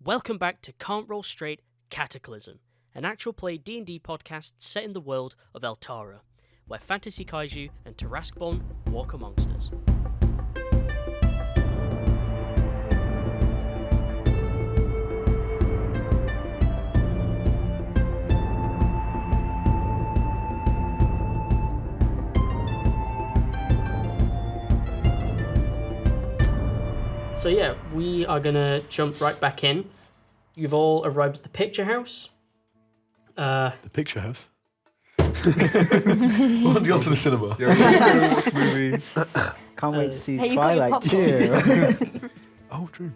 Welcome back to Can't Roll Straight Cataclysm, an actual play D&D podcast set in the world of Eltara, where fantasy kaiju and Taraskbon walk amongst us. So yeah, we are gonna jump right back in. You've all arrived at the picture house. The picture house? Want to go to the cinema? Yeah, we're gonna watch movies. Can't wait to see Hey, you've got your Twilight popcorn. too. Oh, true.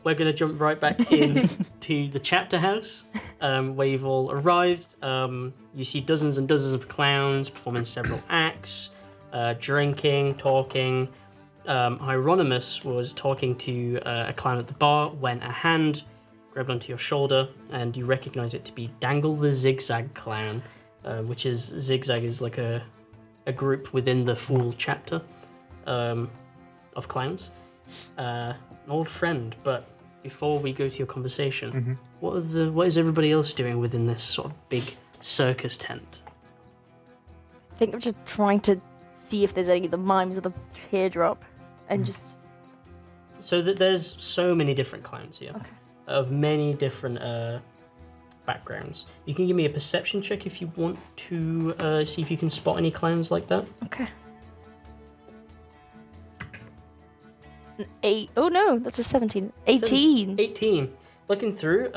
We're gonna jump right back in to the chapter house, where you've all arrived. You see dozens and dozens of clowns performing several acts, drinking, talking. Hieronymus was talking to a clown at the bar when a hand grabbed onto your shoulder, and you recognize it to be Dangle the Zigzag Clown, which is Zigzag is like a group within the Fool chapter of clowns. An old friend. But before we go to your conversation, what is everybody else doing within this sort of big circus tent? I think I'm just trying to see if there's any of the mimes of the teardrop, and just. So that there's so many different clowns here, Okay. of many different backgrounds. You can give me a perception check if you want to see if you can spot any clowns like that. Okay. An 8. Oh no, that's a 17. 18. 18. Looking through,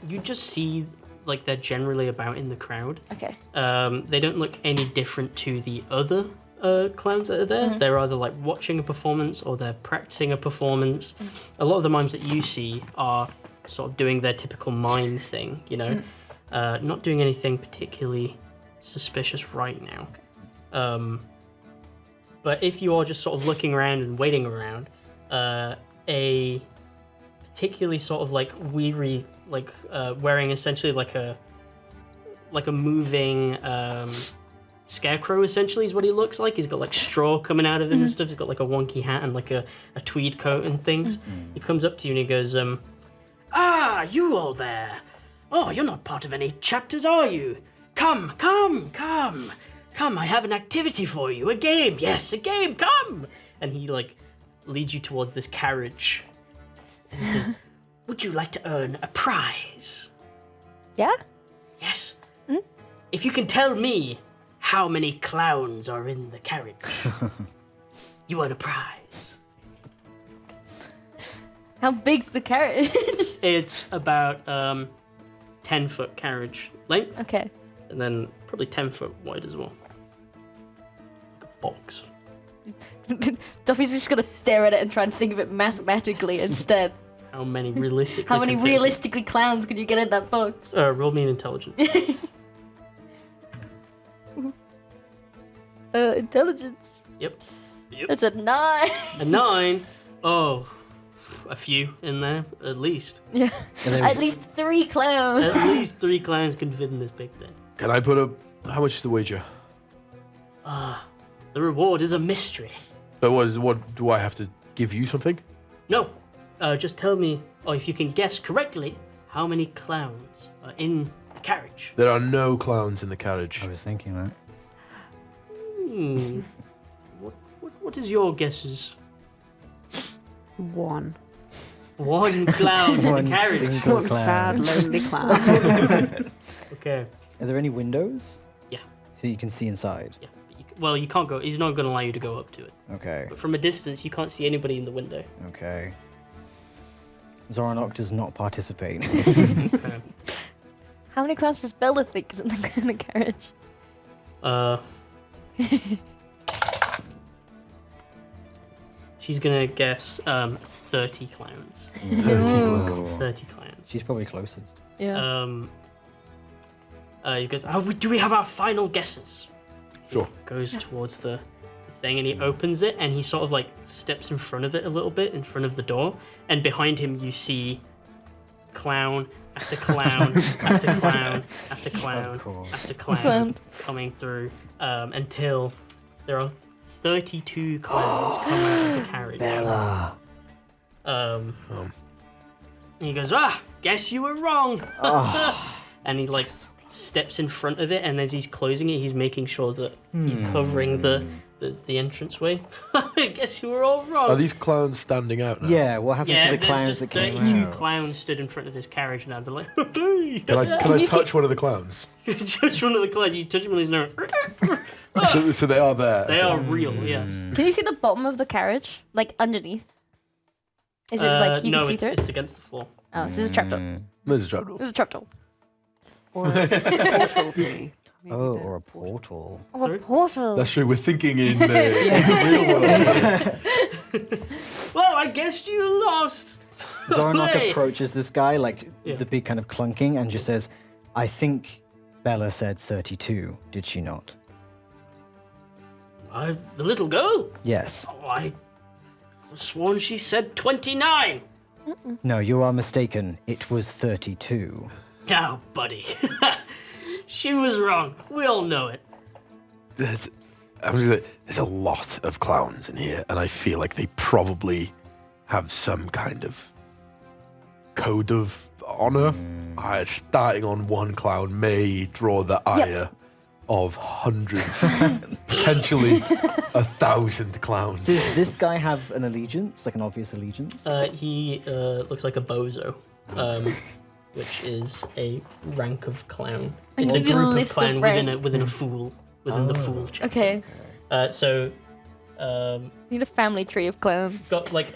you just see like they're generally about in the crowd. Okay. They don't look any different to the other clowns that are there. Mhm. They're either like watching a performance or they're practicing a performance. A lot of the mimes that you see are sort of doing their typical mime thing, you know, not doing anything particularly suspicious right now. But if you are just sort of looking around and waiting around, a particularly sort of like weary, like wearing essentially like a moving scarecrow essentially is what he looks like. He's got like straw coming out of him and stuff. He's got like a wonky hat and like a tweed coat and things. He comes up to you and he goes, "Ah, you all there. Oh, you're not part of any chapters, are you? Come, I have an activity for you, a game. Yes, a game, come." And he like leads you towards this carriage. And he says, "Would you like to earn a prize?" Yeah? "Yes. If you can tell me how many clowns are in the carriage, you earn a prize." How big's the carriage? It's about 10-foot carriage length, Okay. and then probably 10-foot wide as well. Like a box. Duffy's just gonna stare at it and try and think of it mathematically instead. How many realistically? How many can fit? realistically clowns could you get in that box? Roll me an intelligence. Intelligence. Yep. That's a 9. A 9. Oh, a few in there at least. Yeah. And then- At least 3 clowns. At least 3 clowns can fit in this big thing. Can I put up... How much is the wager? The reward is a mystery. But what do I have to give you something? No, just tell me, or if you can guess correctly, how many clowns are in the carriage. There are no clowns in the carriage. I was thinking that. What is your guesses? 1. One clown in One the carriage. single One clown. sad, lonely clown. Okay. Are there any windows? Yeah. So you can see inside. Yeah. Well, you can't go. He's not going to allow you to go up to it. Okay. But from a distance, you can't see anybody in the window. Okay. Zoranok does not participate. Okay. How many clowns does Bella think is in the carriage? She's gonna guess 30 clowns. 30 clowns. 30 clowns. She's probably closest. Yeah. He goes, do we have our final guesses? Sure. Goes towards the thing and he opens it and he sort of like steps in front of it a little bit in front of the door, and behind him you see clown after clown after clown after clown Of course. after clown coming through until there are 32 clowns come out of the carriage. Bella. And he goes, guess you were wrong. And he like steps in front of it, and as he's closing it, he's making sure that he's covering the entranceway. I guess you were all wrong. Are these clowns standing out now? Yeah, what happens to the there's clowns just that came 32 out? clowns stood in front of this carriage now. They're like, Can I you touch one of the clowns? you touch one of the clowns, you touch him on his nose. So they are there. They are real, yes. Can you see the bottom of the carriage? Like underneath? Is it like you no, can see it's, through it? it's against the floor. Oh, this is a trapdoor. There's a trapdoor. This is a trapdoor. Or a portal, maybe. Maybe Oh, the or a portal. Oh, a portal. That's true. We're thinking in the real world. Well, I guess you lost. Zoranok Hey! approaches this guy, like Yeah. the big kind of clunking, and just says, I think Bella said 32, did she not? The little girl? Yes. Oh, I sworn she said 29. No, you are mistaken. It was 32. No, buddy. She was wrong. We all know it. There's a lot of clowns in here, and I feel like they probably have some kind of code of honor. Starting on one clown may draw the ire of hundreds, potentially 1,000 clowns. Does this guy have an allegiance, like an obvious allegiance? He looks like a bozo, which is a rank of clown. It's a give me a group of list of clown rank. within a fool, within the fool chapter. Okay. We Need a family tree of clowns. got like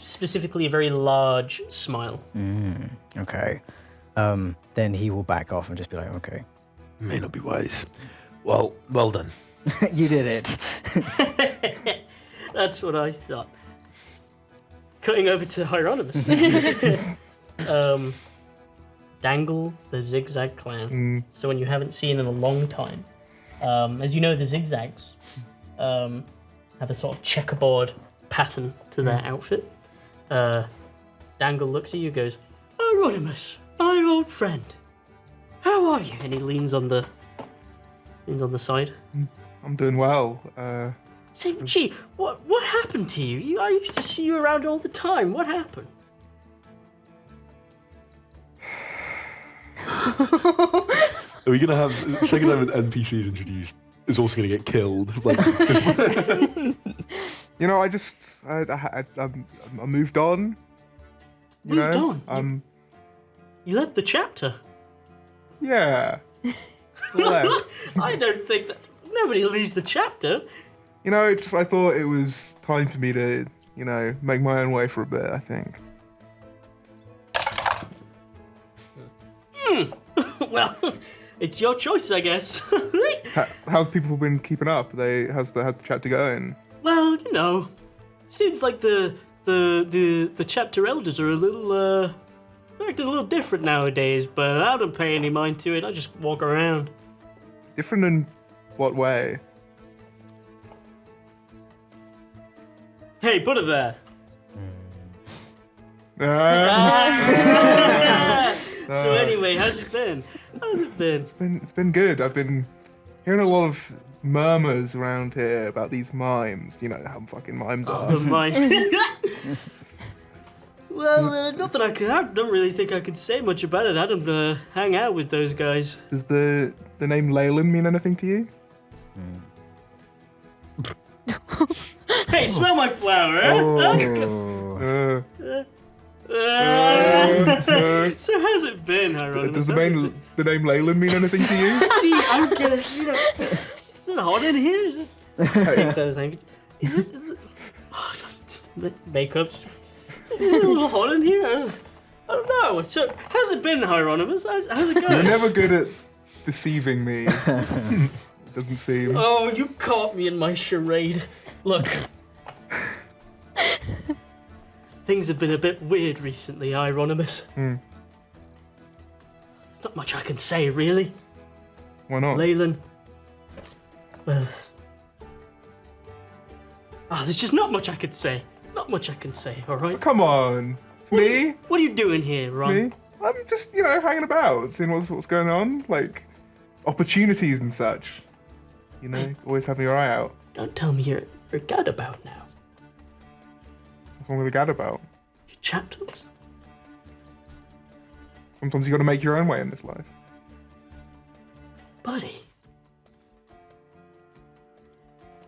specifically a very large smile. Okay. Then he will back off and just be like, okay. May not be wise. Well done. You did it. That's what I thought. Cutting over to Hieronymus. Dangle the zigzag clown. Someone you haven't seen in a long time. As you know, the zigzags have a sort of checkerboard pattern to their outfit. Dangle looks at you, goes, Hieronymus, my old friend, how are you? And he leans on the side. I'm doing well. Say, gee, what happened to you? I used to see you around all the time. What happened? Are we gonna have second time an NPCs introduced is also gonna get killed? Like, You know, I moved on. You Moved know? on? You left the chapter. Yeah. Left. I don't think that nobody leaves the chapter. You know, I thought it was time for me to, make my own way for a bit, I think. Well, it's your choice, I guess. How's people been keeping up? How's the chapter going? Well, seems like the chapter elders are a little acting a little different nowadays. But I don't pay any mind to it. I just walk around. Different in what way? Hey, put it there. So anyway, how's it been? It's been good. I've been hearing a lot of murmurs around here about these mimes. You know how fucking mimes are. Oh, mine. Well, not that I don't really think I could say much about it. I don't hang out with those guys. Does the name Leyland mean anything to you? Hey, smell my flower. Oh. So how's it been, Hieronymus? Does the name Leyland mean anything to you? See, I'm gonna, is it hot in here? Is it? Takes out his handkerchief. Is it makeup's? Is it a little hot in here? I don't know. So, how's it been, Hieronymus? How's it You're going? never good at deceiving me. Doesn't seem. Oh, you caught me in my charade. Look. Things have been a bit weird recently, Hieronymus. There's not much I can say, really. Why not? Leyland. Well. There's just not much I could say. Not much I can say, alright? Come on. It's me? What are you doing here, Ron? Me? I'm just, hanging about, seeing what's going on. Like, opportunities and such. Always having your eye out. Don't tell me you're gadabout now. What's wrong with the gadabout? Your chapters? Sometimes you got to make your own way in this life. Buddy.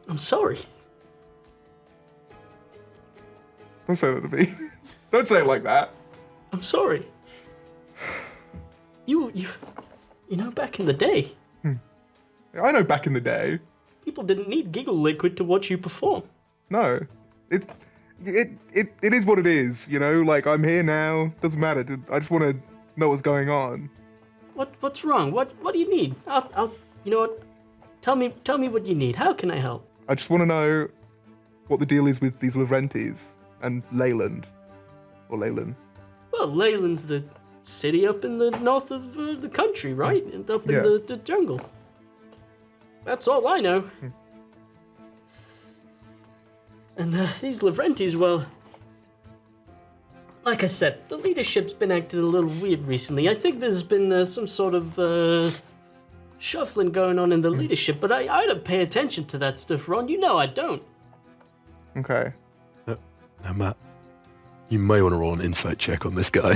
I'm sorry. Don't say that to me. Don't say it like that. I'm sorry. You know, back in the day, I know back in the day. people didn't need giggle liquid to watch you perform. No, it is what it is. You know, like I'm here now. Doesn't matter. I just want to know what's going on. What's wrong? What do you need? I'll you know what? Tell me what you need. How can I help? I just want to know what the deal is with these Lavrentiis and Leyland, or Leyland. Well, Leyland's the city up in the north of the country, right? And up in Yeah. the jungle. That's all I know. And these Lavrentis, well, like I said, the leadership's been acting a little weird recently. I think there's been some sort of shuffling going on in the leadership, but I don't pay attention to that stuff, Ron. You know I don't. Okay. Now, Matt, you may want to roll an insight check on this guy.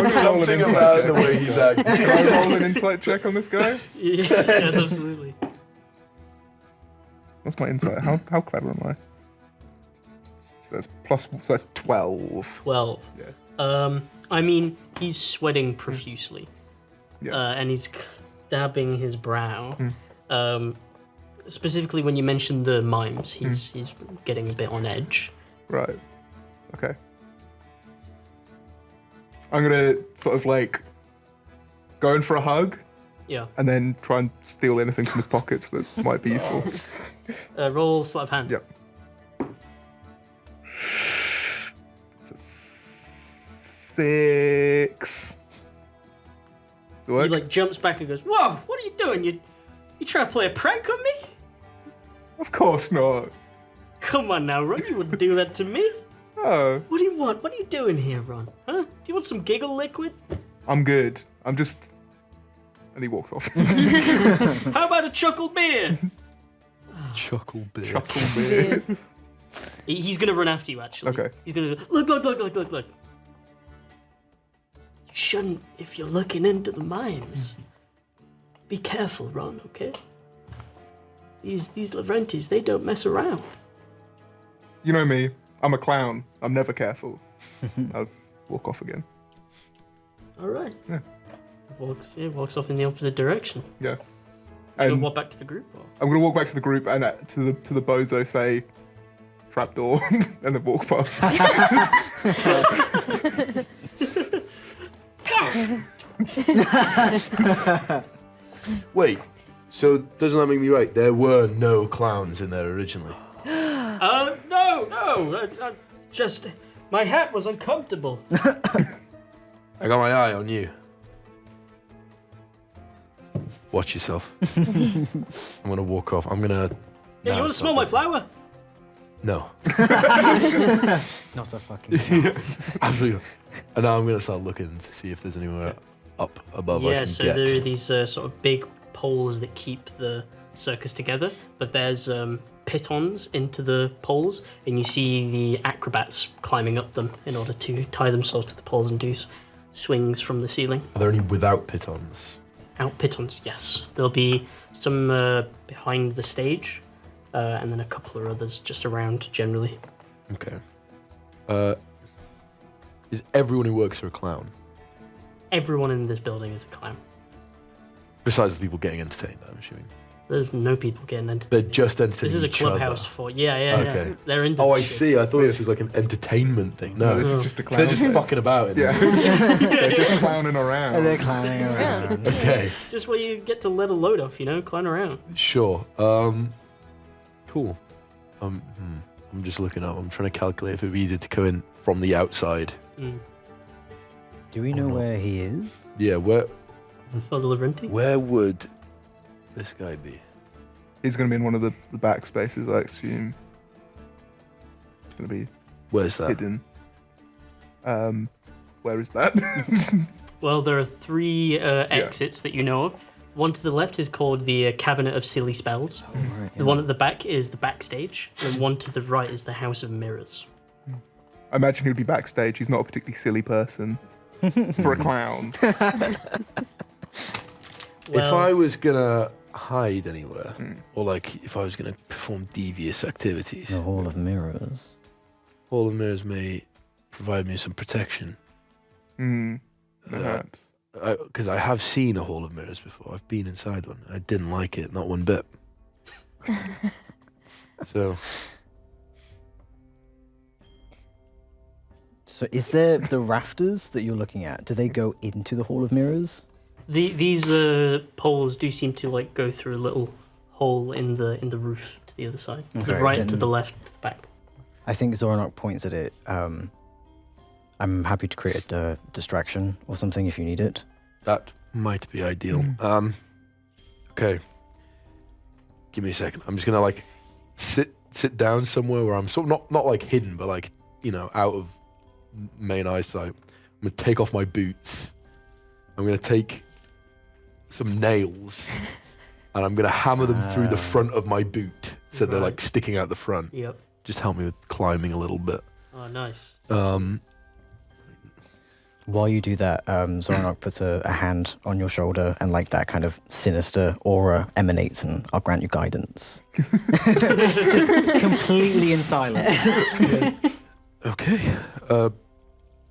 Something about the way he's acting. Can I roll an insight check on this guy? Yes, absolutely. What's my insight? How clever am I? So that's 12. 12. Yeah. I mean, he's sweating profusely. Yeah. And he's dabbing his brow. Specifically when you mentioned the mimes, he's getting a bit on edge. Right. Okay. I'm gonna sort of like go in for a hug Yeah. and then try and steal anything from his pockets that might be useful. Roll sleight of hand. Yep. 6. He like jumps back and goes, "Whoa! What are you doing? You trying to play a prank on me? Of course not. Come on now, Ron. You wouldn't do that to me. Oh, What do you want? What are you doing here, Ron? Huh? Do you want some giggle liquid? I'm good. I'm just. And he walks off. How about a chuckle beer? Chuckle beer. Chuckle beer. He's gonna run after you. Actually. Okay. He's gonna look. You shouldn't if you're looking into the mimes. Be careful, Ron. Okay. These Lavrentis, they don't mess around. You know me. I'm a clown. I'm never careful. I'll walk off again. All right. Yeah. Walks off in the opposite direction. Yeah. You gonna And walk back to the group? Or? I'm gonna walk back to the group and to the bozo say, "Trapdoor," and then walk past. Wait, so doesn't that make me right? There were no clowns in there originally. No. I just my hat was uncomfortable. I got my eye on you. Watch yourself. I'm gonna walk off. I'm gonna. Yeah, you want to smell my flower? No. Not a fucking chance. Absolutely. And now I'm gonna start looking to see if there's anywhere up above I Yeah, can so get. there are these sort of big poles that keep the circus together, but there's pitons into the poles, and you see the acrobats climbing up them in order to tie themselves to the poles and do swings from the ceiling. Are there any without pitons? Out pitons, yes. There'll be some behind the stage, and then a couple of others just around generally. Okay. Is everyone who works here a clown? Everyone in this building is a clown. Besides the people getting entertained, I'm assuming. There's no people getting into. They're just entertaining This is a each clubhouse other. for yeah. Okay. They're into. Oh, I shit. see. I thought this was like an entertainment thing. No, this Oh. is just a so clown. they're just fest. fucking about. Yeah. They're just clowning around. And they're clowning around. Okay. Just where you get to let a load off, clown around. Sure. Cool. I'm just looking up. I'm trying to calculate if it would be easier to go in from the outside. Mm. Do we know where he is? Yeah. Where For the Lavrenti? would this guy be? He's going to be in one of the back spaces, I assume. It's going to be Where's that? hidden. Where is that? Well, there are 3 exits that you know of. One to the left is called the Cabinet of Silly Spells. Oh, right, The one at the back is the backstage. And one to the right is the House of Mirrors. I imagine he'd be backstage. He's not a particularly silly person. for a clown. If I was gonna hide anywhere, or like if I was gonna perform devious activities, The Hall of Mirrors. Hall of Mirrors may provide me some protection. Perhaps. Because I have seen a Hall of Mirrors before. I've been inside one. I didn't like it, not one bit. So is there the rafters that you're looking at? Do they go into the Hall of Mirrors? These poles do seem to like go through a little hole in the roof to the other side, to the Okay, right, then- to the left, to the back. I think Zoranok points at it. I'm happy to create a distraction or something if you need it. that might be ideal. Okay. Give me a second. I'm just gonna like sit down somewhere where I'm sort of not like hidden, but like, you know, out of main eyesight. I'm gonna take off my boots. I'm gonna take some nails and I'm gonna hammer them through the front of my boot so they're like Right. sticking out the front. Yep. Just help me with climbing a little bit. Oh, nice. While you do that, Zoranok puts a hand on your shoulder and like that kind of sinister aura emanates and I'll grant you guidance. Just completely in silence. Okay.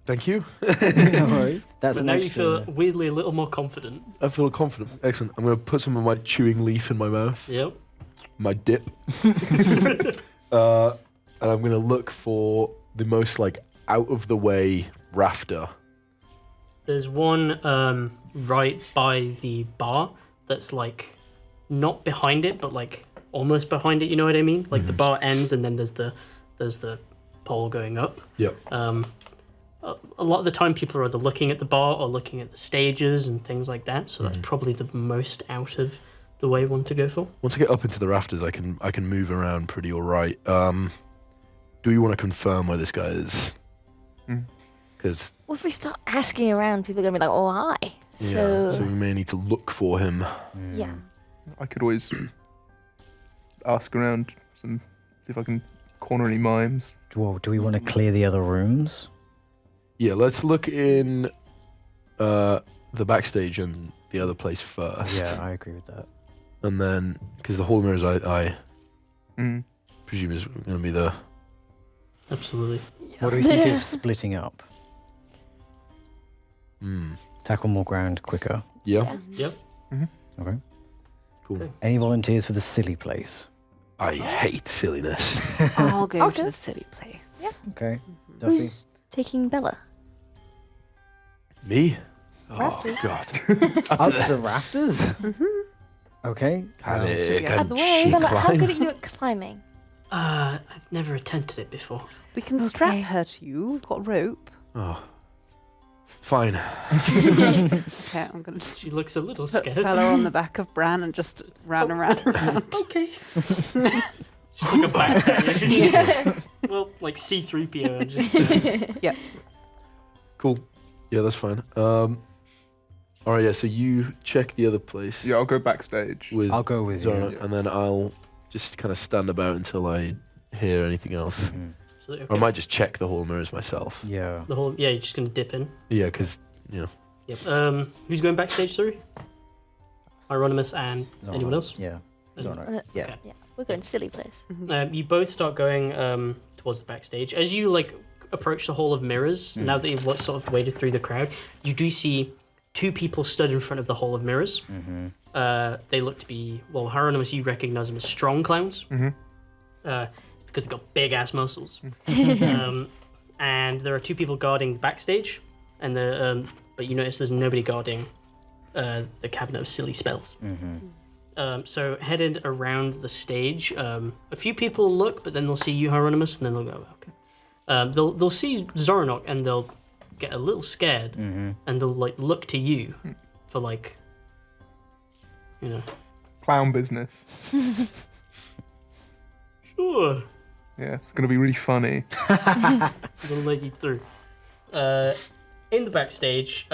Thank you. No worries. That's But an now you extra. feel weirdly a little more confident. I feel confident. Excellent. I'm gonna put some of my chewing leaf in my mouth. Yep. My dip. And I'm gonna look for the most like out of the way rafter. There's one right by the bar that's like not behind it, but like almost behind it. You know what I mean? Like the bar ends, and then there's the pole going up. Yep. A lot of the time, people are either looking at the bar or looking at the stages and things like that. So that's probably the most out of the way one to go for. Once I get up into the rafters, I can move around pretty all right. Do you want to confirm where this guy is? Because Well, if we start asking around, people are gonna be like, "Oh, hi." so we may need to look for him. Yeah. I could always ask around see if I can corner any mimes. Well, do we want to clear the other rooms? Yeah, let's look in the backstage and the other place first. Yeah, I agree with that. And then, because the Hall of Mirrors, I presume is going to be the... Absolutely. What do we think of splitting up? Tackle more ground quicker. Yeah. Yep. Okay. Cool. Okay. Any volunteers for the silly place? I hate silliness. I'll go I'll to do the it. silly place. Yeah. Okay. Duffy? Who's taking Bella? Me? Rafters. Oh, God. Up to the rafters? Okay. Can Should we it, get can out of the Hey, she Bella, how climb? good are you at climbing? I've never attempted it before. We can strap Okay. her to you. We've got rope. Oh. Fine. Okay, I'm going to just She looks a little put scared. Bella on the back of Bran and just run around. Okay. Just look a back at you. Well, like C-3PO and just... Cool. Yeah, that's fine. All right, yeah, so you check the other place Yeah, I'll go backstage. with I'll go with Zora, you. and then I'll just kind of stand about until I hear anything else. Mhm. Okay. Or I might just check the Hall of Mirrors myself. Yeah. The whole... Yeah, you're just going to dip in. Yeah, because, you know. Yep. Who's going backstage, sorry? Hieronymus and anyone else? Yeah. Zoranok. Yeah. Okay. Yeah, we're going silly place. You both start going towards the backstage. As you like approach the Hall of Mirrors, now that you've sort of waded through the crowd, you do see two people stood in front of the Hall of Mirrors. They look to be, well, Hieronymus, you recognize them as strong clowns. Because they've got big ass muscles. And there are two people guarding the backstage, and but you notice there's nobody guarding the cabinet of silly spells. So headed around the stage, a few people look, but then they'll see you, Hieronymus, and then they'll go, okay. They'll see Zoranok, and they'll get a little scared, and they'll like look to you for like, you know, Clown business. sure, Yeah, it's gonna be really funny. they'll let you through. In the backstage,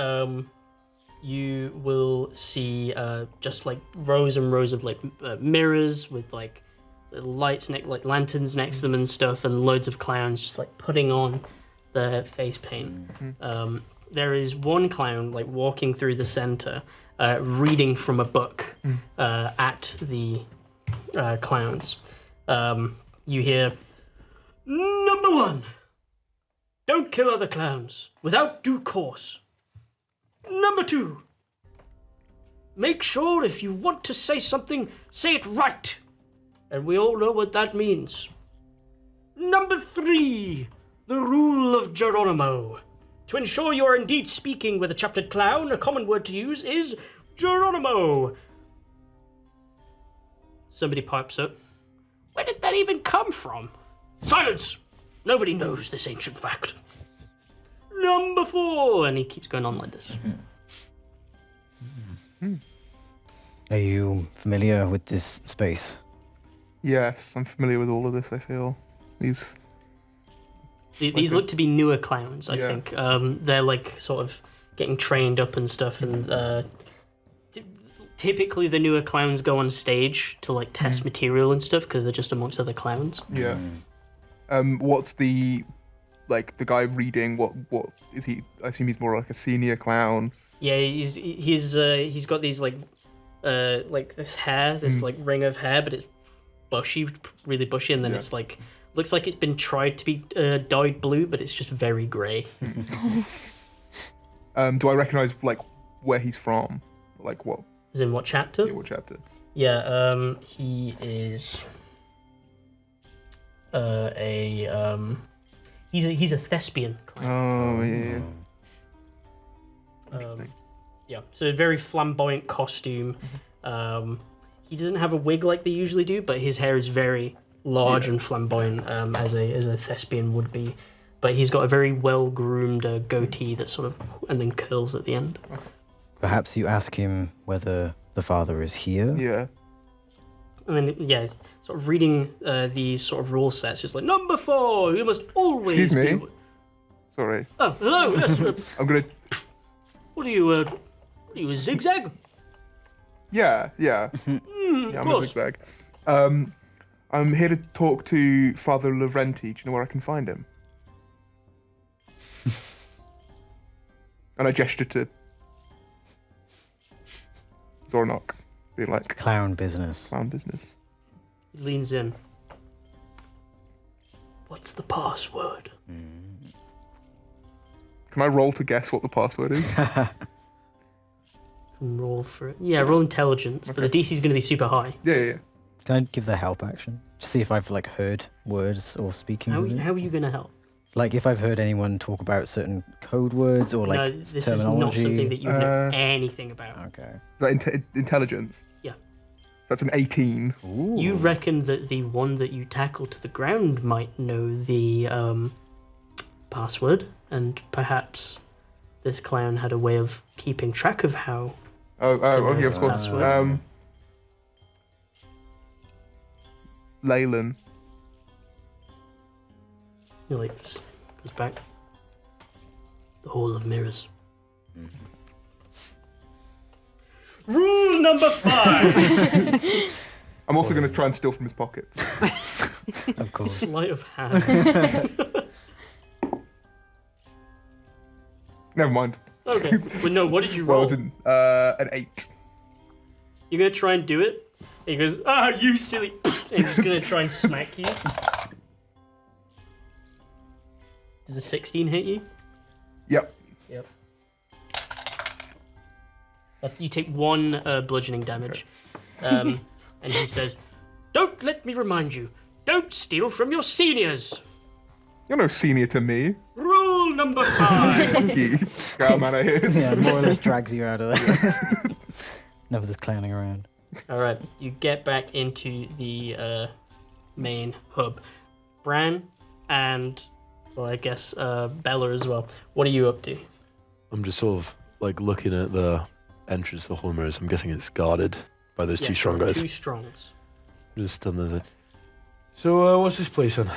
you will see just like rows and rows of like mirrors with like little lights, like lanterns next to them and stuff, and loads of clowns just like putting on their face paint. there is one clown like walking through the center, reading from a book at the clowns. You hear, "Number 1, don't kill other clowns without due course. Number 2, make sure if you want to say something, say it right. And we all know what that means. Number 3, the rule of Geronimo. To ensure you are indeed speaking with a chaptered clown, a common word to use is Geronimo." Somebody pipes up. "Where did that even come from?" "Silence! Nobody knows this ancient fact." "Number 4, and he keeps going on like this. Are you familiar with this space? Yes, I'm familiar with all of this, I feel. These These Like look to be newer clowns, I Yeah. think. They're like sort of getting trained up and stuff, and typically the newer clowns go on stage to like test material and stuff because they're just amongst other clowns. Yeah. What's the guy reading? What is he? I assume he's more like a senior clown. Yeah, he's got these like this hair, this like ring of hair, but it's bushy, really bushy, and then Yeah. it's like looks like it's been tried to be dyed blue, but it's just very grey. Do I recognize like where he's from? Like what? As in what chapter? Yeah, what chapter? Yeah, he is he's a thespian clown. Oh yeah. Interesting. Yeah, so a very flamboyant costume. He doesn't have a wig like they usually do, but his hair is very large and flamboyant, as a thespian would be. But he's got a very well groomed goatee that sort of and then curls at the end. Perhaps you ask him whether the father is here? Yeah. And then sort of reading these sort of rule sets, just like number 4, you must always. Excuse me? be... Sorry. Oh, hello. Yes. I'm gonna. What are you? A zigzag? Yeah. Yeah. Of I'm a course. zigzag. I'm here to talk to Father Lavrenti. Do you know where I can find him? And I gesture to Zornok, being like, Clown business. clown business. He leans in. What's the password? Can I roll to guess what the password is? Roll for it. Yeah, roll intelligence, but the DC is going to be super high. Yeah. Can I give the help action? To see if I've like heard words or speakings of it? How are you going to help? Like if I've heard anyone talk about certain code words or like No, this terminology. is not something that you know anything about. Okay. Is that intelligence? Yeah. That's an 18. Ooh. You reckon that the one that you tackle to the ground might know the password, and perhaps this clown had a way of keeping track of how. Okay, of course. Password. Leyland. He like just goes back. The Hall of Mirrors. Rule number 5. I'm also going to try and steal from his pockets. Of course. Sleight of hand. Never mind. Okay. Well, no. What did you Well, roll? it's an 8. You're gonna try and do it. He goes, "Ah, you silly!" And he's just gonna try and smack you. Does a 16 hit you? Yep. Yep. You take 1 bludgeoning damage. And he says, "Don't let me remind you. Don't steal from your seniors. You're no senior to me. Rule number 5." Thank you. Get out, man, I hear. Yeah, more or less drags you out of there. Enough of this clowning around. All right, you get back into the main hub. Bran and, well, I guess Bella as well. What are you up to? I'm just sort of like looking at the entrance to the Hall of Mirrors. I'm guessing it's guarded by those 2 strong guys. 2 strongs. Just standing there. So, what's this place then?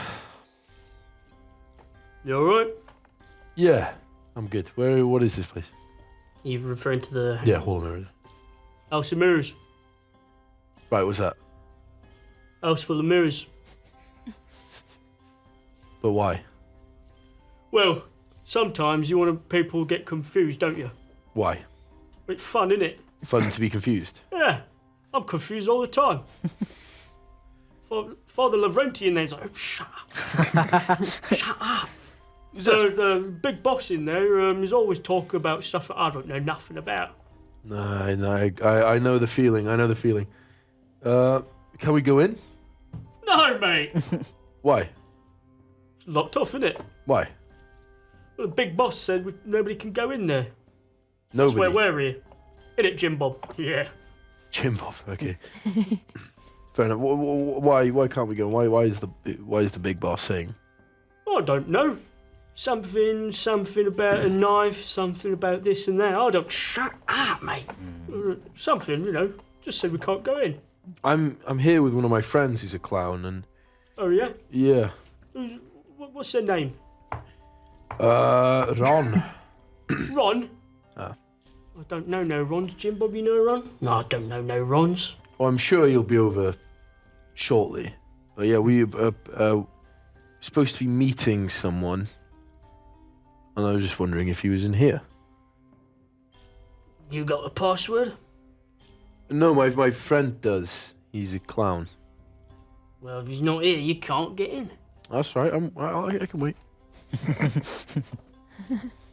You alright? Yeah, I'm good. What is this place? You referring to the Yeah, Hall of Mirrors. House of Mirrors. Right, what's that? House full of mirrors. But why? Well, sometimes you want people to get confused, don't you? Why? It's fun, isn't it? Fun to be confused. Yeah, I'm confused all the time. Father Lavrentian there's like, oh, shut up. Shut up. The big boss in there is always talking about stuff that I don't know nothing about. No, I know the feeling. I know the feeling. Can we go in? No, mate. Why? It's locked off, isn't it? Why? Well, the big boss said nobody can go in there. Nobody. That's where we're here. Innit, Jim Bob? Yeah. Jim Bob. Okay. Fair enough. Why can't we go? Why is the big boss saying? I don't know. Something about a knife, something about this and that. I don't. Shut up, mate. Something, just said we can't go in. I'm here with one of my friends who's a clown, and Oh yeah. yeah. What's their name? Ron. Ron. Ah. I don't know no Rons. Jim Bob, you know Ron? No, I don't know no Rons. Well, I'm sure you'll be over shortly. But yeah, we supposed to be meeting someone, and I was just wondering if he was in here. You got the password? No, my friend does. He's a clown. Well, if he's not here, you can't get in. That's right. I can wait.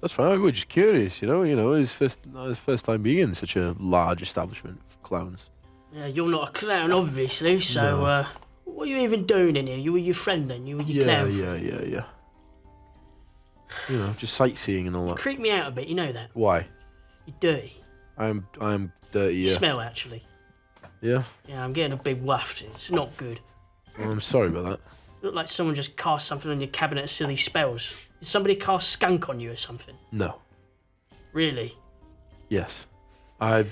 That's fine. We're just curious, his first time being in such a large establishment of clowns. Yeah, you're not a clown, obviously. So, No. what are you even doing in here? You were your friend then. You were your clown. Yeah. Just sightseeing and all You that. creep me out a bit. You know that. Why? You're dirty. I'm dirty. Yeah. Smell actually. Yeah. Yeah, I'm getting a big waft. It's not good. Well, I'm sorry about that. Look like someone just cast something on your cabinet of silly spells. Did somebody cast skunk on you or something? No. Really? Yes. I'm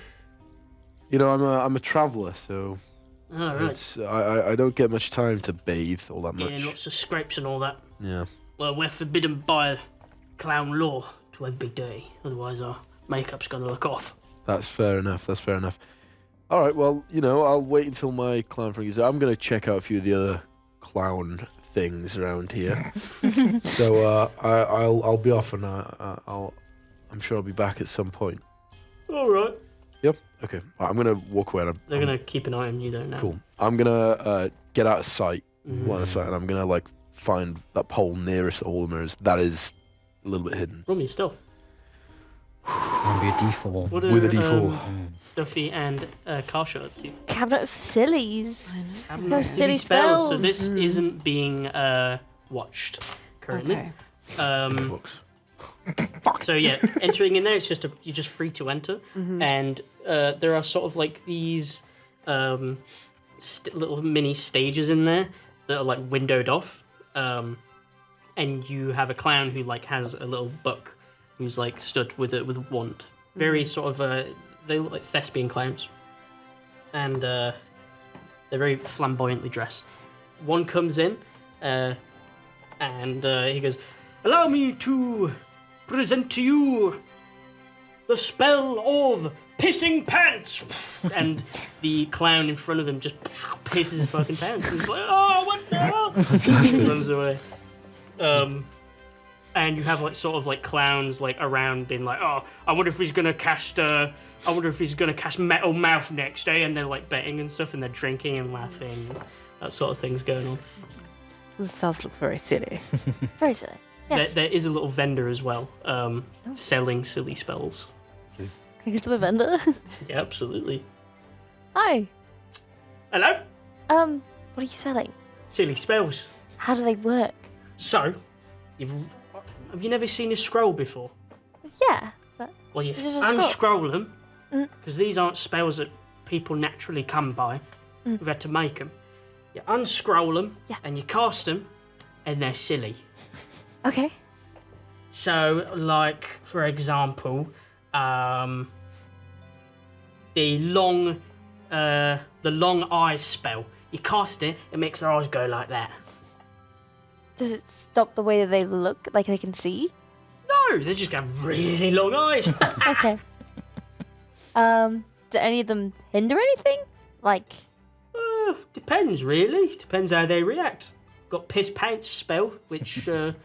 a traveller, so All right. it's I don't get much time to bathe all that Getting much. lots of scrapes and all that. Yeah. Well, we're forbidden by clown law to ever be dirty. Otherwise, our makeup's going to look off. That's fair enough. All right. Well, I'll wait until my clown friend is. I'm gonna check out a few of the other clown things around here. So I'll be off, and I'm sure I'll be back at some point. All right. Yep. Okay. Right, I'm gonna walk away. They're going to keep an eye on you, don't know. Cool. I'm gonna get out of sight, Mhm. line of sight, and I'm gonna find that pole nearest all the mirrors. That is a little bit hidden. Roll me stealth. Remember your D4. What With a do, D4. Duffy and Carshot do? Cabinet of sillies. Have No silly spells. So this isn't being watched currently. Okay. Books. So yeah, entering in there, you're just free to enter, and there are sort of like these little mini stages in there that are windowed off, and you have a clown who has a little book, who's stood with a wand. Very sort of they look like thespian clowns, and they're very flamboyantly dressed. One comes in, and he goes, "Allow me to present to you the spell of pissing pants." And the clown in front of him just pisses his fucking pants. He's like, "Oh, what the hell?" He runs away. And you have clowns around being like, "Oh, I wonder if he's gonna cast Metal Mouth next, eh?" And they're betting and stuff, and they're drinking and laughing, and that sort of thing's going on. This does look very silly. Very silly. Yes. There is a little vendor as well, selling silly spells. Can I go to the vendor? Yeah, absolutely. Hi. Hello? What are you selling? Silly spells. How do they work? So, have you never seen a scroll before? Yeah, but Well, you It's just a scroll. unscroll them, Mm. because these aren't spells that people naturally come by. We've had to make them. You unscroll them, Yeah. and you cast them, and they're silly. okay. So, for example, the long eye spell. You cast it, it makes their eyes go like that. Does it stop the way that they look, like they can see? No, they just got really long eyes. Okay. Do any of them hinder anything? Depends, really. Depends how they react. Got piss pants spell, which can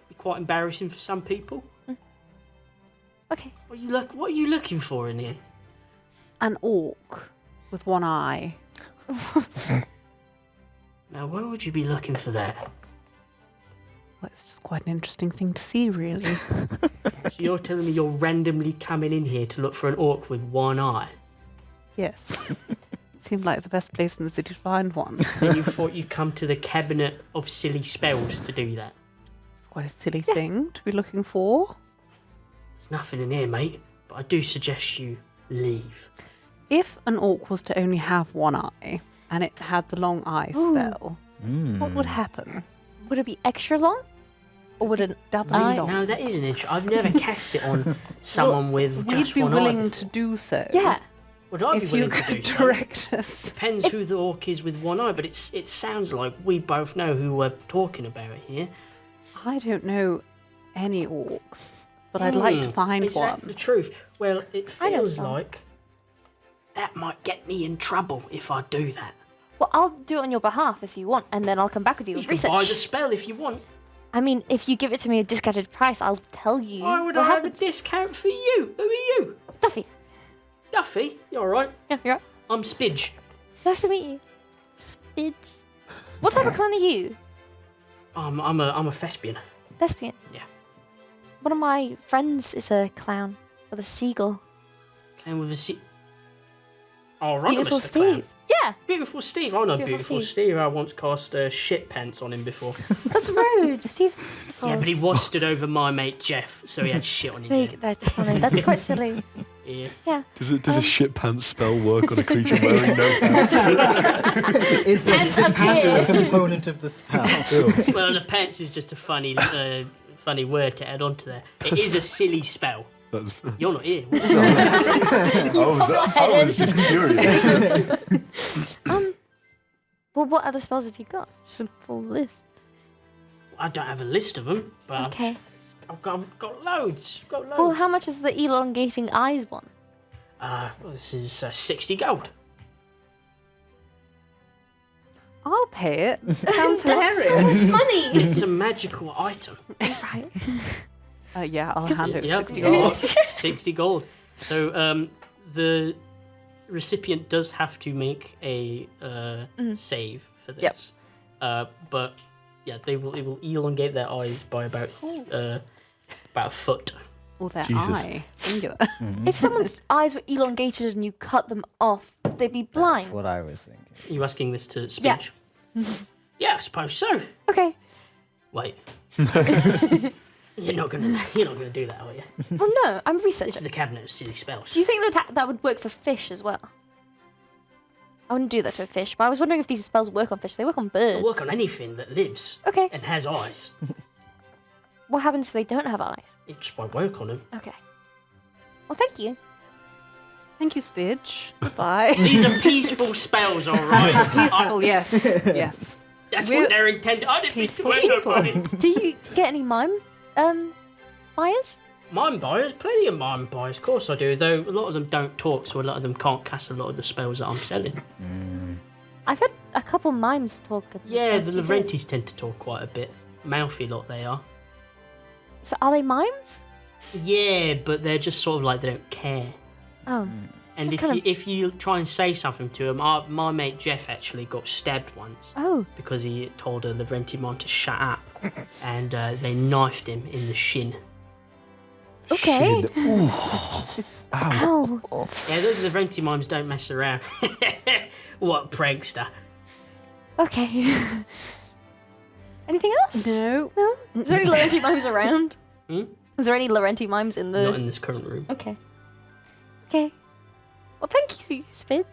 be quite embarrassing for some people. Okay. What are you looking for in here? An orc with one eye. Now, where would you be looking for that? Well, it's just quite an interesting thing to see, really. So you're telling me you're randomly coming in here to look for an orc with one eye? Yes. Seemed like the best place in the city to find one. And you thought you'd come to the cabinet of silly spells to do that? It's quite a silly thing to be looking for. There's nothing in here, mate, but I do suggest you leave. If an orc was to only have one eye and it had the long eye spell, what would happen? Would it be extra long? Or would it Doubly eye? long. No, that is an issue. I've never cast it on someone with We'd just be one willing eye. to do so. Yeah. Would I be If you willing to could do so? direct us. Depends who the orc is with one eye, but it sounds like we both know who we're talking about here. I don't know any orcs, but I'd like to find Is that one. the truth? Well, it I know feels some. like that might get me in trouble if I do that. Well, I'll do it on your behalf if you want, and then I'll come back with you You with can research. buy the spell if you want. I mean, if you give it to me at a discounted price, I'll tell you. Why would what I have a happens. discount for you? Who are you? Duffy. Duffy? You alright? Yeah, you're right. I'm Spidge. Nice to meet you. Spidge. What type of clan are you? I'm a thespian. Thespian. Yeah. One of my friends is a clown with a seagull. Clown with a Alright, Beautiful Mr. Steve. Clown. Yeah, Beautiful Steve. I know Beautiful Beautiful Steve. Steve. I once cast shit pants on him before. that's rude. Steve's beautiful. Yeah, but he was stood over my mate Jeff, so he had shit on his head. That's funny. That's quite silly. Yeah. Yeah. Does a shit pants spell work on a creature wearing no pants? Is the Pants up pants here. a component of the spell? Well, the pants is just a funny word to add on to there. It is a silly spell. That's, You're not here. I was just curious. Well, what other spells have you got? Just a full list. I don't have a list of them, but Okay. I've got loads. Got loads. Well, how much is the elongating eyes one? Well, this is 60 gold. I'll pay it. Sounds That's so hilarious. much money. It's a magical item. Right. Yeah, I'll hand over Yep, 60 gold. 60 gold. So the recipient does have to make a save for this. But yeah, it will elongate their eyes by about a foot. Or their Jesus. eye. Singular. If someone's eyes were elongated and you cut them off, they'd be blind. That's what I was thinking. Are you asking this to Yeah. Spidge? Yeah, I suppose so. Okay. Wait. You're not gonna do that, are you? Well, no, I'm This is researching. the cabinet of silly spells. Do you think that would work for fish as well? I wouldn't do that to a fish, but I was wondering if these spells work on fish. They work on birds. It'll work on anything that lives Okay. and has eyes. What happens if they don't have eyes? It just won't work on them. Okay. Well, thank you. Thank you, Spidge. Goodbye. These are peaceful spells, all right. Peaceful, yes. Yes. That's We're what they're intended. I didn't mean to peaceful hurt people. nobody. Do you get any mime buyers? Mime buyers, plenty of mime buyers, of course I do. Though a lot of them don't talk, so a lot of them can't cast a lot of the spells that I'm selling. I've had a couple mimes talk. at Yeah, last the few days. Lavrentiis tend to talk quite a bit. Mouthy lot they are. So are they mimes? Yeah, but they're just sort of like they don't care. Oh. And Just if you try and say something to him, my mate Jeff actually got stabbed once Oh. because he told a Lavrenti mime to shut up, and they knifed him in the shin. Okay. Shin. Ow. Yeah, those Lavrenti mimes don't mess around. What prankster! Okay. Anything else? No. No? Is there any Laurenti mimes around? Hmm? Is there any Laurenti mimes in the... Not in this current room. Okay. Okay. Well, thank you, Spidge.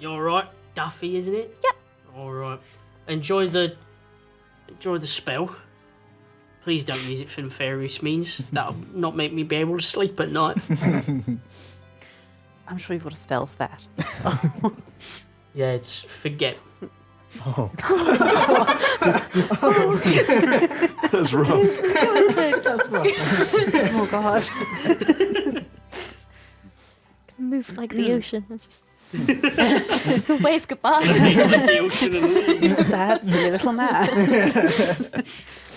You're all right, Duffy, isn't it? Yep. All right. Enjoy the spell. Please don't use it for nefarious means. That'll not make me be able to sleep at night. I'm sure you've got a spell for that as well. Yeah, it's forget. Oh. That's rough. That's right. Oh, God. Move like the ocean. and Just wave goodbye. The ocean and leave. Sad, silly little man.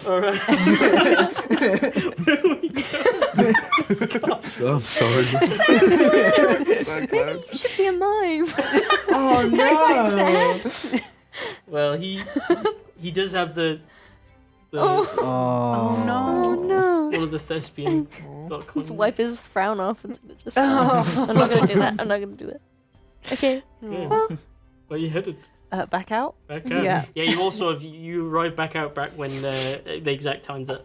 All right. Oh, I'm sorry. Maybe you should be a mime. Oh Quite sad. Well, he does have the Oh no. Oh no. one of the thespian. Just wipe his frown off and just. Oh. I'm not gonna do that. I'm not gonna do that. Okay. Yeah. Well, Where you headed? Back out? Back out. Yeah. Yeah. You also you arrived back out back when the exact time that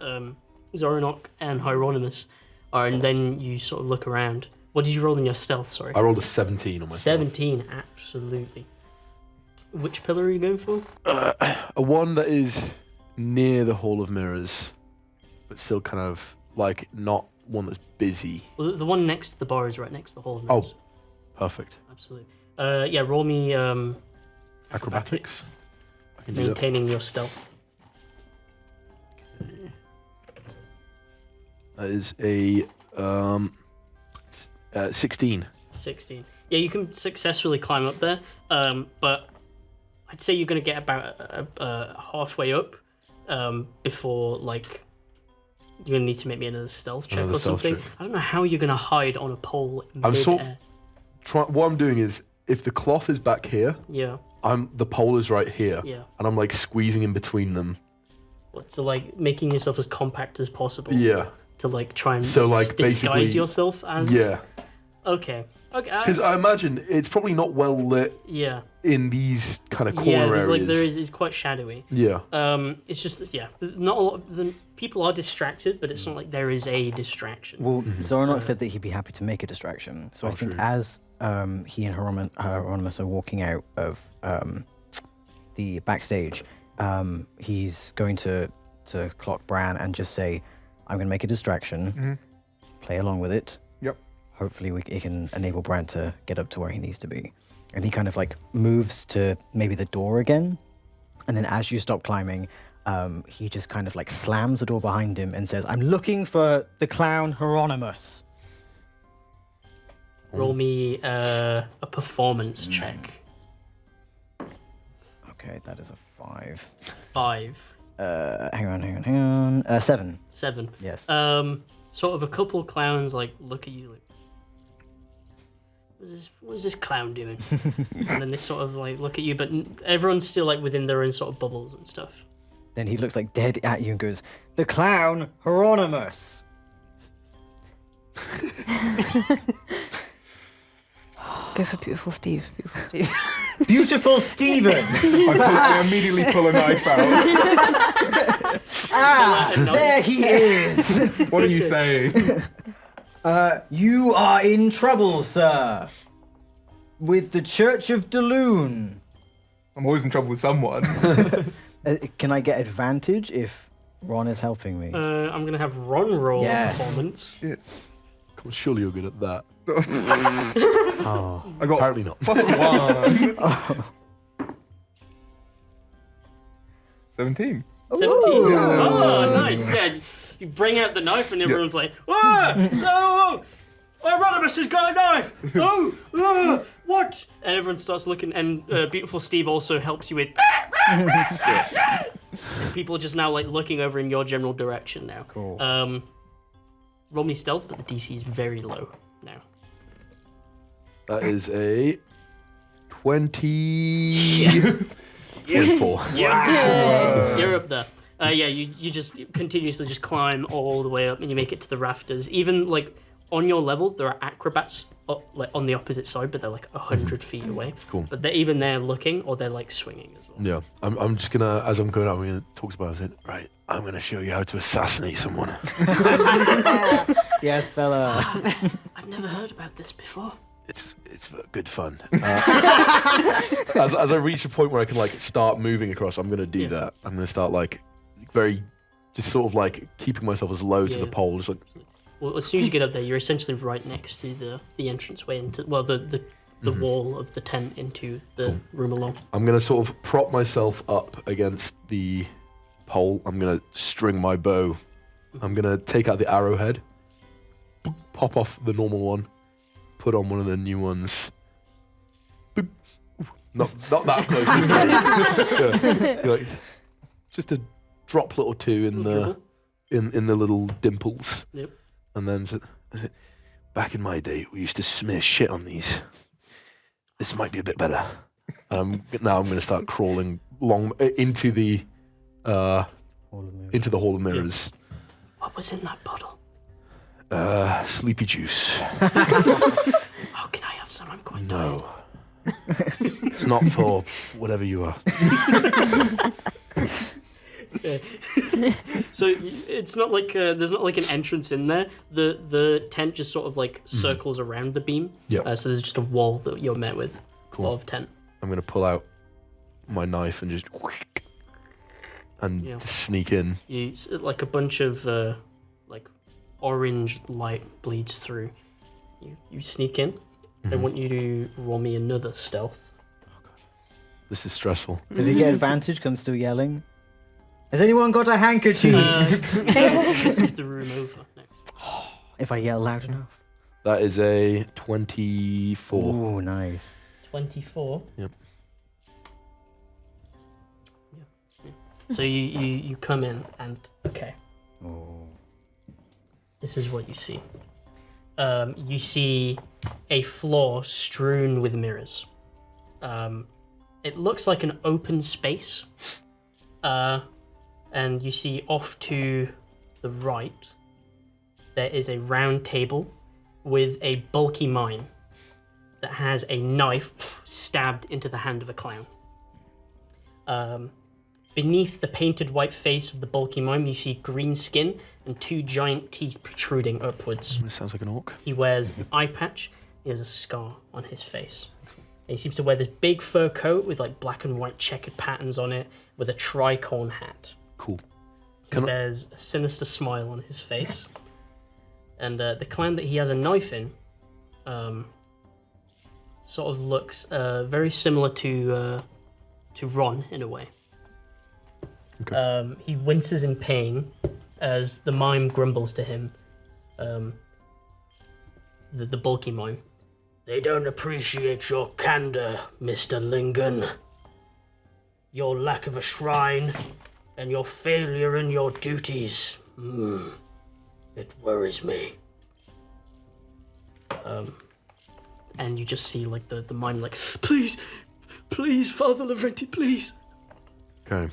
Zoranok and Hieronymus are, and then you sort of look around. What did you roll in your stealth? Sorry. I rolled a 17 on my 17. Absolutely. Which pillar are you going for? A one that is near the Hall of Mirrors, but still kind of like not one that's busy. Well, the one next to the bar is right next to the Hall of Oh. Mirrors. Perfect. Absolutely. Yeah. Roll me Acrobatics. I can do that. maintaining your stealth. That is a 16. 16. Yeah, you can successfully climb up there, but I'd say you're going to get about halfway up before, like, you're going to need to make me another stealth check Another or stealth something. check. I don't know how you're going to hide on a pole in I'm mid-air. sort of what I'm doing is, if the cloth is back here, Yeah, the pole is right here, yeah. and I'm like squeezing in between them. So, like, making yourself as compact as possible. Yeah. To, like, try and So, like, disguise basically- yourself as... Yeah. Okay. Okay. Because I imagine it's probably not well lit Yeah. in these kind of corner Yeah, there's, areas. like, it's quite shadowy. Yeah. It's just, yeah, not a lot of the people are distracted, but it's not like there is a distraction. Well, Zoranok Right. said that he'd be happy to make a distraction. So Oh, I think true. as he and Hieronymus are walking out of the backstage, he's going to clock Bran and just say, I'm going to make a distraction, play along with it. Yep. Hopefully it can enable Bran to get up to where he needs to be. And he kind of like moves to maybe the door again. And then as you stop climbing, he just kind of like slams the door behind him and says, I'm looking for the clown Hieronymus. Roll me a performance check. Okay, that is a 5. 5, Hang on. 7. 7. Yes. Sort of a couple clowns like look at you like, what is this clown doing? And then they sort of like look at you, but everyone's still like within their own sort of bubbles and stuff. Then he looks like dead at you and goes, the clown Hieronymus. Go for beautiful Steve. Beautiful Steve. Beautiful Stephen. I immediately pull a knife out. There he is. What are you saying? You are in trouble, sir. With the Church of Daloon. I'm always in trouble with someone. Can I get advantage if Ron is helping me? I'm gonna have Ron roll Yes. performance. Shit. Come on, surely you're good at that. Oh. I got Apparently not. +1. 17. 17. Ooh. Oh, nice. Yeah, you bring out the knife and everyone's like, whoa, no, Hieronymus has got a knife. Oh, what? And everyone starts looking, and beautiful Steve also helps you with. And people are just now like looking over in your general direction now. Cool. Roll me stealth, but the DC is very low now. That is a 24. Yeah, you're up there. Yeah, you just continuously just climb all the way up, and you make it to the rafters. Even like on your level, there are acrobats like on the opposite side, but they're like 100 feet away. Cool. But they're even there looking, or they're like swinging as well. Yeah, I'm just gonna, as I'm going out, I'm gonna talk to Baz. Right, I'm gonna show you how to assassinate someone. Yes, fella. I've never heard about this before. It's good fun. As I reach a point where I can like start moving across, I'm gonna do Yeah. that. I'm gonna start like just sort of like keeping myself as low to the Yeah. pole, just like Well, as soon as you get up there, you're essentially right next to the entranceway into the wall of the tent into the room along. I'm gonna sort of prop myself up against the pole. I'm gonna string my bow. I'm gonna take out the arrowhead, pop off the normal one, put on one of the new ones. Boop. Not that close this time. Yeah. Like, just a droplet or two in Little the dribble. in the little dimples. Yep. And then back in my day, we used to smear shit on these. This might be a bit better. Now I'm going to start crawling into the Hall of Mirrors. What was in that bottle? Sleepy juice. Oh, can I have some? I'm quite tired. No. It's not for whatever you are. Yeah. So it's not like there's not like an entrance in there. The tent just sort of like circles around the beam. Yeah. So there's just a wall that you're met with. Cool. Of tent. I'm going to pull out my knife and just sneak in. You like a bunch of like orange light bleeds through. You sneak in. I want you to roll me another stealth. This is stressful. Does he get advantage? Because I'm still yelling. Has anyone got a handkerchief? This is the room over. No. If I yell loud enough. That is a 24. Oh, nice. 24. Yep. Yeah. So you come in and okay. Oh. This is what you see. You see a floor strewn with mirrors. It looks like an open space. And you see off to the right, there is a round table with a bulky mine that has a knife stabbed into the hand of a clown. Beneath the painted white face of the bulky mime, you see green skin and 2 giant teeth protruding upwards. This sounds like an orc. He wears an eye patch. He has a scar on his face. And he seems to wear this big fur coat with like black and white checkered patterns on it, with a tricorn hat. Cool. He bears a sinister smile on his face. And the clan that he has a knife in sort of looks very similar to Ron in a way. Okay. He winces in pain as the mime grumbles to him. The bulky mime. They don't appreciate your candor, Mr. Lingen. Your lack of a shrine and your failure in your duties. It worries me. And you just see like the mime like, please, Father Lavrenti, please. Okay.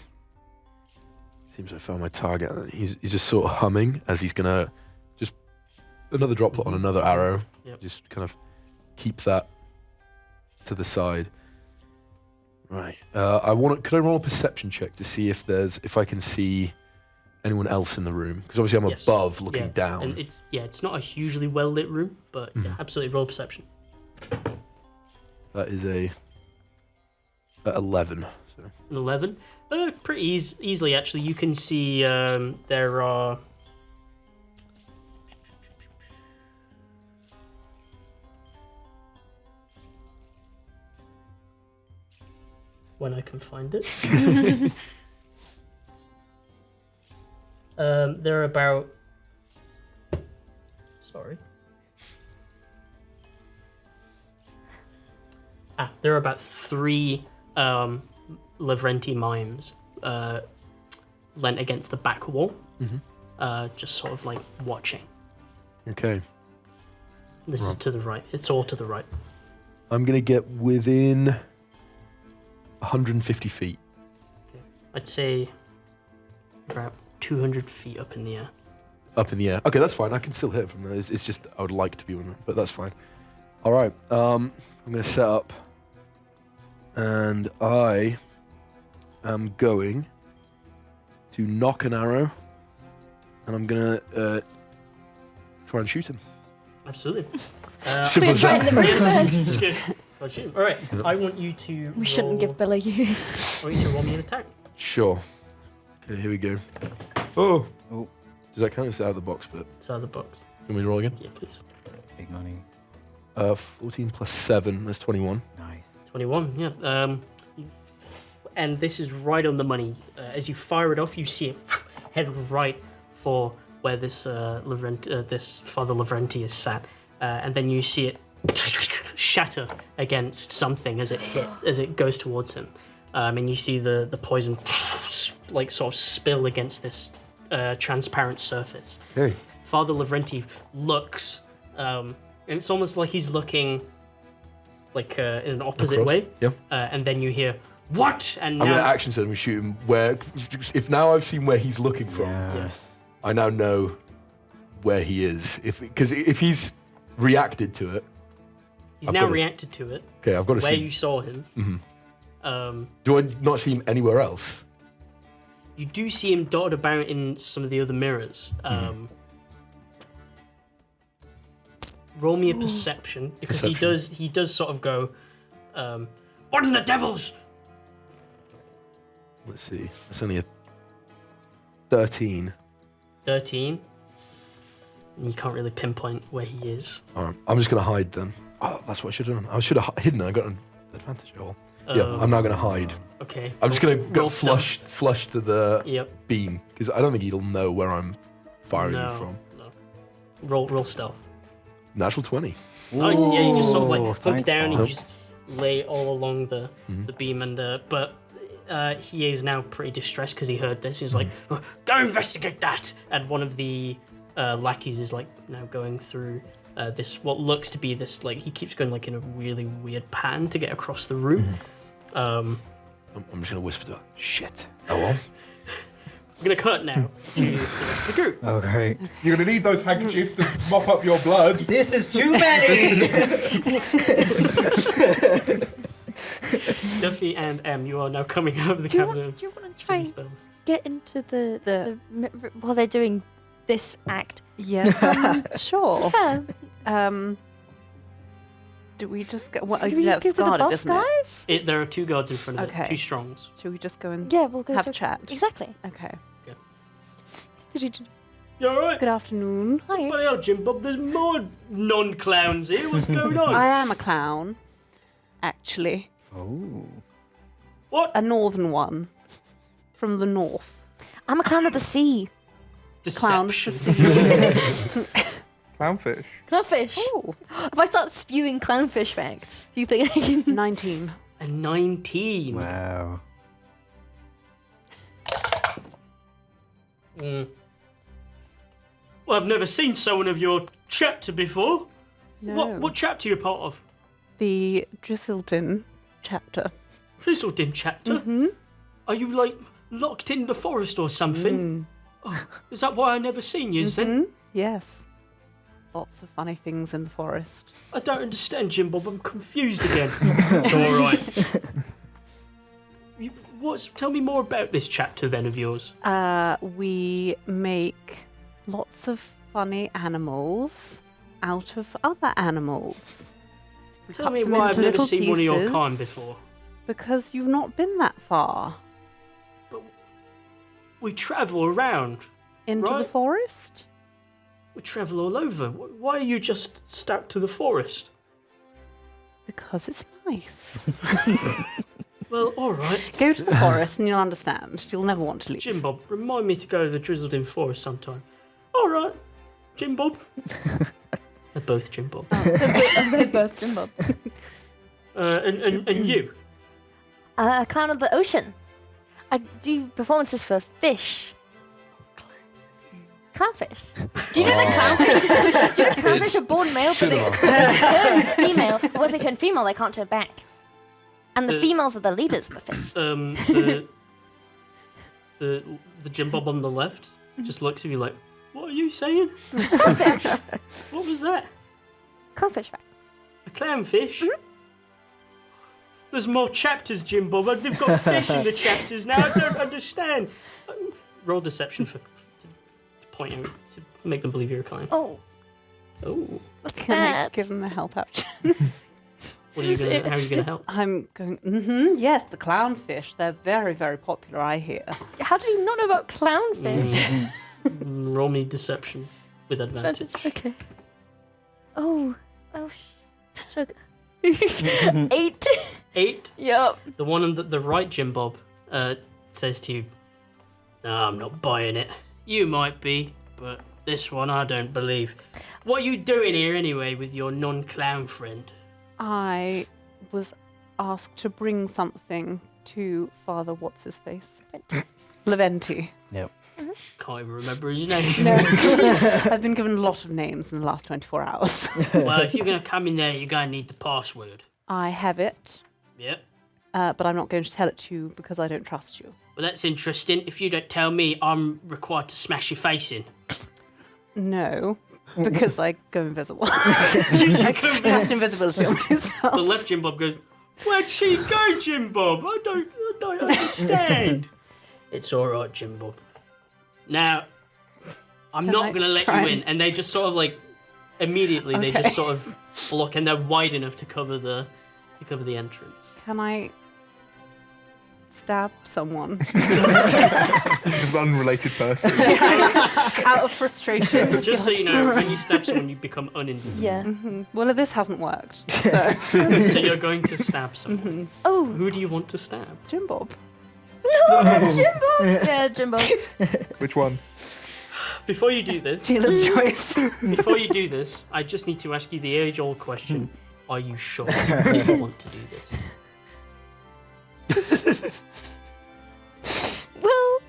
Seems I found my target. He's just sort of humming as he's gonna just another droplet on another arrow. Yep. Just kind of keep that to the side. Right. Could I roll a perception check to see if I can see anyone else in the room? Because obviously I'm Yes. above looking Yeah. down. And it's not a hugely well lit room, but yeah, absolutely roll perception. That is a 11. So. An 11. Pretty easily actually. You can see there are when I can find it. There are about there are about 3 Lavrenti mimes leant against the back wall, just sort of like watching. Okay. This is to the right. It's all to the right. I'm going to get within 150 feet. Okay. I'd say about 200 feet up in the air. Up in the air. Okay, that's fine. I can still hit from there. It's just I would like to be on it, but that's fine. All right. I'm going to set up, and I am going to knock an arrow, and I'm going to try and shoot him. Absolutely. Simple as that. Just go shoot him. All right. I want you to. We shouldn't give Billy you. I want you to roll me an attack. Sure. Okay, here we go. Oh. Oh. Does that count as out of the box bit? It's out of the box. Can we roll again? Yeah, please. Big money. 14 plus 7, that's 21. Nice. 21. Yeah. And this is right on the money. As you fire it off, you see it head right for where this this Father Lavrenti is sat, and then you see it shatter against something as it goes towards him, and you see the poison like sort of spill against this transparent surface. Okay. Father Lavrenti looks, and it's almost like he's looking like in an opposite Across. way. Yeah. And then you hear, what? And I'm now... going to action surge and shoot him where... If now I've seen where he's looking from, Yes. I now know where he is. Because if he's reacted to it... He's I've now got to- reacted to it, Okay, I've got to where see... you saw him. Mhm. Do I not see him anywhere else? You do see him dotted about in some of the other mirrors. Roll me a perception, because Perception. he does sort of go, what in the devils? Let's see. That's only a 13. 13. You can't really pinpoint where he is. All right, I'm just going to hide then. Oh, that's what I should have done. I should have hidden. I got an advantage at all. Yeah, I'm now going to hide. Okay. I'm just going to go roll stealth. flush to the Yep. beam, because I don't think he'll know where I'm firing No. you from. No. Roll stealth. Natural 20. Nice. Yeah, you just sort of like Ooh, hook thank down and God. you just lay all along the beam, and but he is now pretty distressed because he heard this. He was like, "Oh, "Go investigate that!" And one of the lackeys is like now going through this what looks to be this like he keeps going like in a really weird pattern to get across the room. I'm just going to whisper to her, shit. Oh, well. We're gonna cut now to the rest of the group. Oh, great. You're gonna need those handkerchiefs to mop up your blood. This is too many! Duffy and M, you are now coming out of the Do you cabinet. want to try City and spells. get into the while they're doing this act? Yes, sure. Yeah. Do we just go? What, Do we that's go to the guarded, buff isn't it? guys? There are two guards in front of Okay. it, two strongs. Should we just go and Yeah, we'll go have to a chat? Exactly. Okay. You alright? Good afternoon. Hi. Bloody hell, Jim Bob, there's more non-clowns here. What's going on? I am a clown, actually. Oh. What? A northern one. From the north. I'm a clown of the sea. Clown of the Deception. sea. Clownfish. Clownfish. Oh, If I start spewing clownfish facts, do you think I can? 19. A 19. Wow. Mm. Well, I've never seen someone of your chapter before. No. What chapter are you part of? The Drizzledin chapter. Frizzledin chapter? Mm-hmm. Are you, like, locked in the forest or something? Oh, is that why I never seen you then? Yes. Lots of funny things in the forest. I don't understand, Jim Bob. I'm confused again. It's all right. Tell me more about this chapter then of yours. We make lots of funny animals out of other animals. We Tell cut me them why I've into never little seen one of your pieces kind before. Because you've not been that far We travel around. into the Right. forest. We travel all over. Why are you just stuck to the forest? Because it's nice. Well, all right. Go to the forest and you'll understand. You'll never want to leave. Jim Bob, remind me to go to the Drizzled-in Forest sometime. All right, Jim Bob. They're both Jim Bob. They're both Jim Bob. And you? A clown of the ocean. I do performances for fish. Clownfish. Do you know that clownfish? Do you know clownfish are born male, but they turn female. And once they turn female, they can't turn back. And the females are the leaders of the fish. The Jim Bob on the left just looks at you like, what are you saying? Clownfish. What was that? Clownfish fact. A clownfish? There's more chapters, Jim Bob. They've got fish in the chapters now. I don't understand. Roll deception to point out, to make them believe you're a client. Oh, Oh. that's Can I bad. give them the help action? What are you gonna? How are you gonna help? I'm going, yes, the clownfish. They're very, very popular, I hear. How do you not know about clownfish? Roll me deception with advantage. Okay. Oh, sugar. 8. 8. Yup. The one on the right, Jim Bob, says to you, "No, I'm not buying it. You might be, but this one I don't believe. What are you doing here anyway with your non-clown friend?" I was asked to bring something to Father What's-His-Face. Leventi. Yep. Can't even remember his name. No. I've been given a lot of names in the last 24 hours. Well, if you're going to come in there, you're going to need the password. I have it, Yep. but I'm not going to tell it to you because I don't trust you. Well, that's interesting. If you don't tell me, I'm required to smash your face in. No, because I go invisible. You just go Cast invisibility on myself. The left Jim Bob goes, "Where'd she go, Jim Bob? I don't understand." It's all right, Jim Bob. Now, I'm Can not I going to let try you and- in. And they just sort of like, immediately, they Okay. just sort of block, and they're wide enough to cover the entrance. Can I stab someone Just an unrelated person. out of frustration? Just so you know, when you stab someone, you become uninvisible. Yeah. Well, this hasn't worked. So, So you're going to stab someone. Oh, Who do you want to stab? Jim Bob. Jimbo. Yeah, Jimbo. Which one? Before you do this, Dealer's choice. before you do this, I just need to ask you the age-old question: are you sure you want to do this? Well,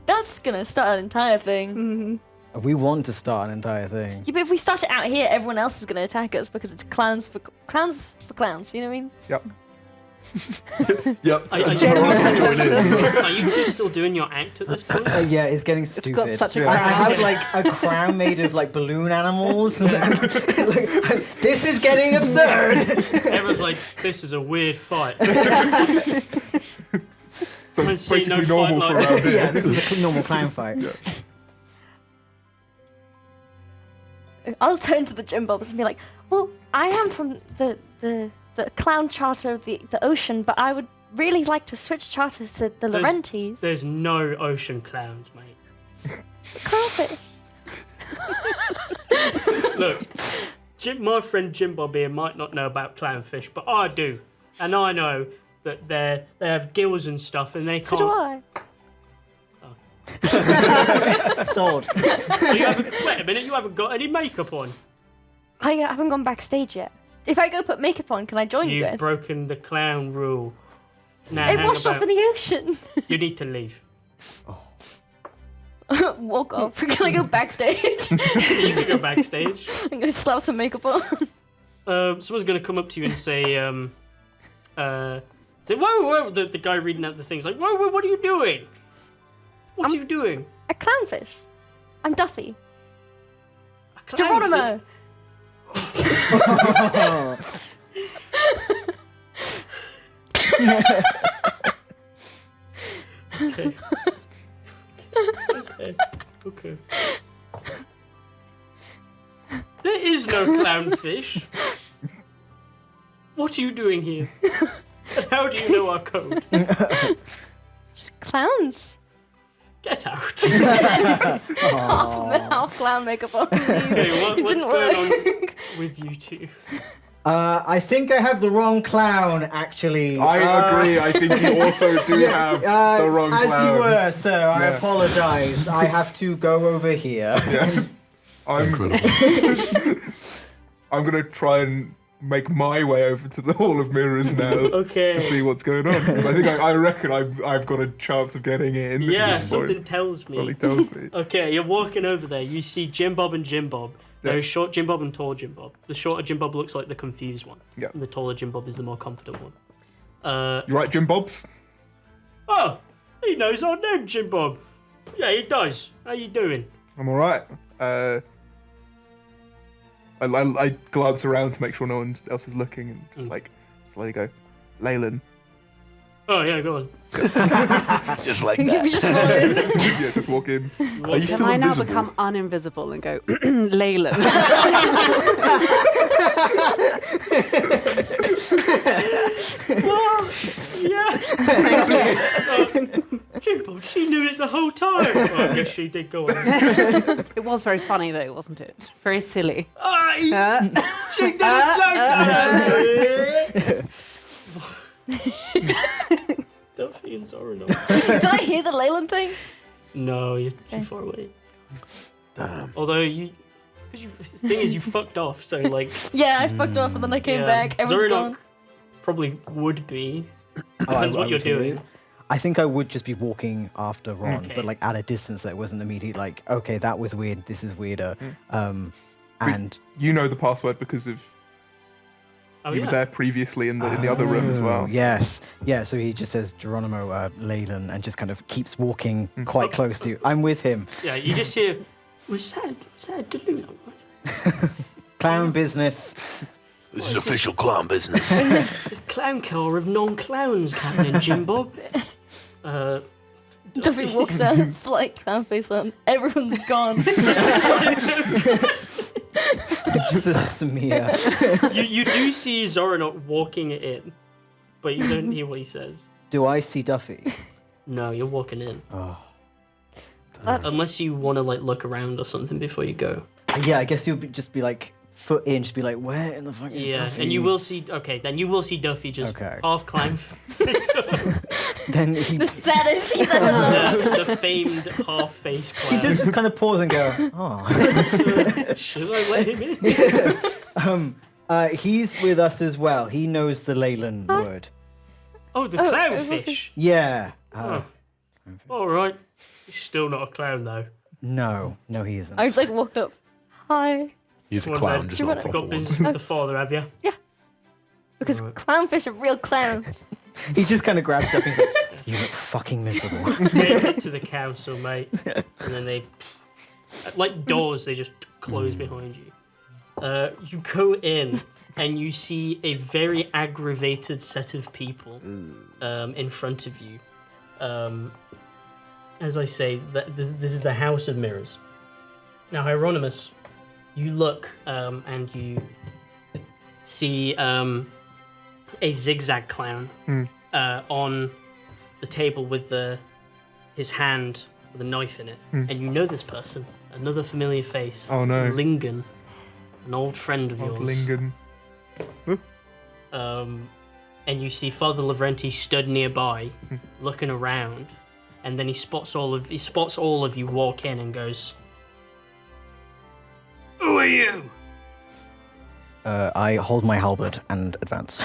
that's gonna start an entire thing. We want to start an entire thing. Yeah, but if we start it out here, everyone else is gonna attack us because it's clowns for clowns. You know what I mean? Yep. Yep. Are you two still doing your act at this point? Yeah, it's getting stupid. got such a I crown. have like a crown made of like balloon animals. This is getting absurd. Everyone's like, "This is a weird fight." So I've it's seen no basically normal fight for like around this. here. Yeah, this is a normal clown fight. I'll turn to the Jim Bobs and be like, "Well, I am from the clown charter of the ocean, but I would really like to switch charters to the There's- Laurentiis. There's no ocean clowns, mate. Clownfish." Look, my friend Jim Bob here might not know about clownfish, but I do, and I know that they have gills and stuff, and they can't. So do I. Sword. Wait a minute, you haven't got any makeup on. I haven't gone backstage yet. If I go put makeup on, can I join you You've guys? broken the clown rule. Now, It hang washed off about. in the ocean. You need to leave. Walk off. Can I go backstage? You can go backstage. I'm gonna slap some makeup on. Someone's going to come up to you and say, whoa, whoa, the guy reading out the thing's like, whoa, what are you doing? What are you doing? A clownfish. I'm Duffy. A clownfish? Geronimo. Okay. There is no clownfish. What are you doing here? And how do you know our code? Just clowns. Get out. Half clown makeup on. Okay, It what's didn't going on work. with you two? I think I have the wrong clown, actually. I agree. I think you also do have the wrong as clown. you were, sir. I Yeah. apologize. I have to go over here. Yeah. Incredible. I'm gonna try and make my way over to the Hall of Mirrors now to Okay. see what's going on. I reckon I've got a chance of getting in. at Yeah, this point. something tells me. Something tells me. Okay, you're walking over there. You see Jim Bob and Jim Bob. There is short Jim Bob and tall Jim Bob. The shorter Jim Bob looks like the confused one. Yeah. And the taller Jim Bob is the more confident one. You right, Jim Bobs? Oh, he knows our name, Jim Bob. Yeah, he does. How you doing? I'm all right. I glance around to make sure no one else is looking and just like slowly go, Leyland. Oh yeah, go on. Just like You that. just fall in. Yeah, just walk in. Are you Can still I now invisible? become uninvisible and go, Leyland? Yeah. Jim Bob, she knew it the whole time. Oh, I guess she did. Go on. It was very funny though, wasn't it? Very silly. She did Duffy and Zoranov. Did I hear the Leyland thing? No, you're too far away. Damn. Although the thing is, you fucked off. So like, Yeah, I fucked off and then I came yeah. back. Everyone's Zoranov gone. probably would be. Oh, Depends what you're would too. doing. I think I would just be walking after Ron, Okay. but like at a distance that wasn't immediate. Like, okay, that was weird. This is weirder. And You know the password because of Oh, you yeah. were there previously in the other room as well. Yes. Yeah. So he just says Geronimo Leyland and just kind of keeps walking quite close to you. I'm with him. Yeah, you just hear, was that a Deluna? Clown business. This is official clown business. This clown car of non-clowns coming in, Jim Bob. Duffy walks out, slight clown face on. Everyone's gone. Just a smear. You do see Zoranok walking in, but you don't hear what he says. Do I see Duffy? No, you're walking in. Oh. That's Unless you want to like look around or something before you go. Yeah, I guess you'll just be like foot in, just be like, where in the fuck is Yeah, Duffy? and you will see. Okay, then you will see Duffy just Okay. half climb. Then he, the saddest he's ever looked. the famed half face he clown. does just kind of pause and go, oh. Should I let him in? He's with us as well. He knows the Leyland word. Oh, the clownfish. Yeah. All right. He's still not a clown though. No, he isn't. I like walk up. Hi. He's a Come on, clown, then. just You not a wanna- proper Got one. business with the father, have you? Because Right. clownfish are real clowns. He just kind of grabs Duffy and he's like, you look fucking miserable. Take it to the council, mate. And then they, like doors, they just close behind you. You go in and you see a very aggravated set of people in front of you. As I say, this is the House of Mirrors. Now, Hieronymus, you look and you see a zigzag clown on the table with his hand with a knife in it. And you know this person, another familiar face. Oh, no. Lingen, an old friend of Old yours. Lingen. And you see Father Lavrenti stood nearby, looking around, and then he spots all of you walk in and goes, "Who are you?" I hold my halberd and advance.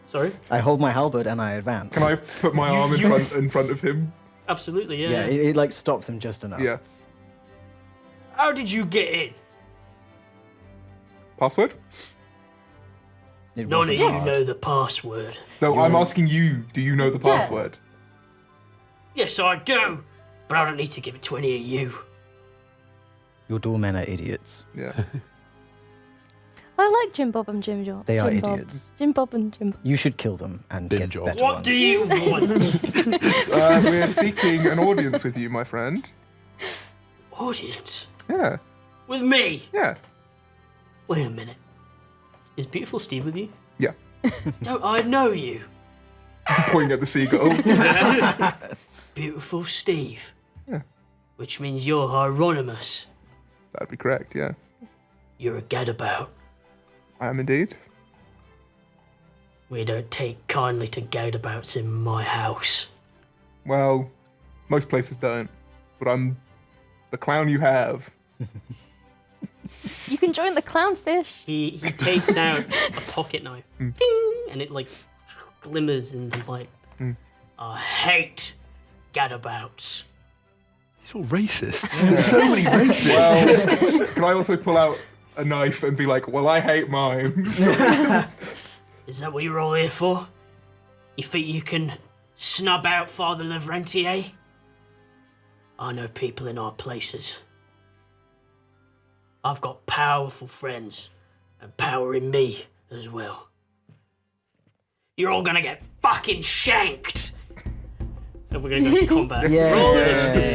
Sorry. I hold my halberd and I advance. Can I put my arm in front of him? Absolutely, yeah. Yeah, it like stops him just enough. Yeah. How did you get in? Password? It None of wasn't you hard. know the password. No, I'm asking you. Do you know the Yeah. password? Yes, I do, but I don't need to give it to any of you. Your doormen are idiots. Yeah. I like Jim Bob and Jim Job. They are Jim Bob. idiots. Jim Bob and Jim Bob. You should kill them and Bin get job. better What ones. do you want? We're seeking an audience with you, my friend. Audience? Yeah. With me? Yeah. Wait a minute. Is beautiful Steve with you? Yeah. Don't I know you? Pointing at the seagull. Beautiful Steve. Yeah. Which means you're Hieronymus. That'd be correct, yeah. You're a gadabout. I am indeed. We don't take kindly to gadabouts in my house. Well, most places don't. But I'm the clown you have. You can join the clownfish. He takes out a pocket knife. Ding! And it like glimmers in the light. I hate gadabouts. He's all racist. There's so many racists. Well, can I also pull out a knife and be like, well, I hate mimes? Is that what you're all here for? You think you can snub out Father Lavrenti, eh? I know people in our places. I've got powerful friends and power in me as well. You're all gonna get fucking shanked! And we're gonna go to combat. Yeah. Roll initiative.